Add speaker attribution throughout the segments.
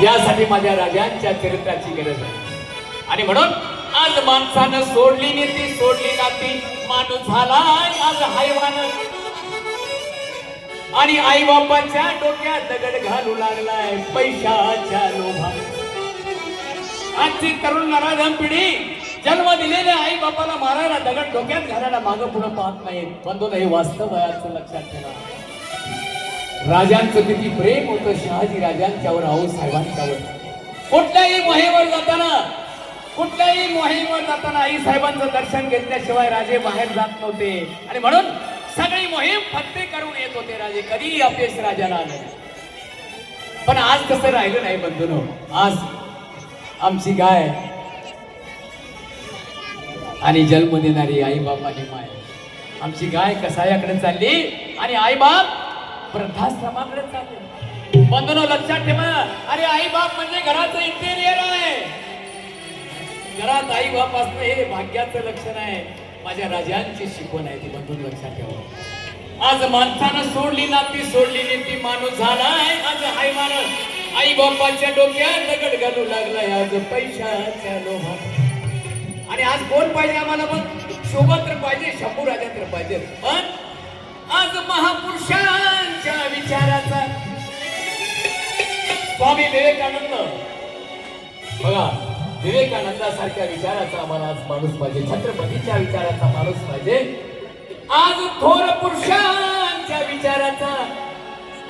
Speaker 1: यासाठी माझ्या राजांच्या चरित्राची गरज आहे आणि म्हणून आज माणसानं सोडली नीती सोडली नाती माणूस झालाय आज हैवान आणि आई बापाच्या डोक्यात दगड घालू लागलाय पैशाच्या लोभात। आजची तरुण नराधम पिढी जन्म दिलेल्या आई बापाला मारायला, दगड डोक्यात घालायला मागं पुढं पाहत नाहीत. बंधू हे वास्तव आहे, असं लक्षात ठेवा. राजांचं किती प्रेम होतं शहाजी राजांच्यावर, आऊ साहेबांच्यावर. कुठल्याही मोहिमेवर जाताना आई साहेबांचं दर्शन घेतल्याशिवाय राजे बाहेर जात नव्हते. आणि म्हणून सगळी मोहीम फत्ते करून येत होते राजे. कधीही अपयश राजाला आलं. पण आज कसं राहिलं नाही बंधूनो. आज आमची गाय आणि जन्म देणारी आई बाप आणि माय, आमची गाय कसायाकडे चालली आणि आई बाप वृद्धाश्रमाकडे चालले. बंधूनो लक्षात ठेवा. अरे आई बाप म्हणजे घराचं इंटेरियर आहे. घरात आई बाप असणं हे भाग्याचं लक्षण आहे. माझ्या राजांची शिकवण आहे ती बंधून लक्षात ठेवा. आज माणसानं सोडली नाती, सोडली नीती, माणूस झालाय आज हाय माणूस. आई बापाच्या डोक्यात दगड घालू लागलाय आज पैशाच्या लोभात. आणि आज कोण पाहिजे आम्हाला? मग शोभा तर पाहिजे, शंभू राजा तर पाहिजे. पण आज महापुरुषांच्या विचाराचा, स्वामी विवेकानंद बघा, विवेकानंदासारख्या विचाराचा आम्हाला आज माणूस पाहिजे. छत्रपतीच्या विचाराचा माणूस पाहिजे. आज थोर पुरुषांच्या विचाराचा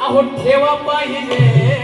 Speaker 1: अहो ठेवा पाहिजे.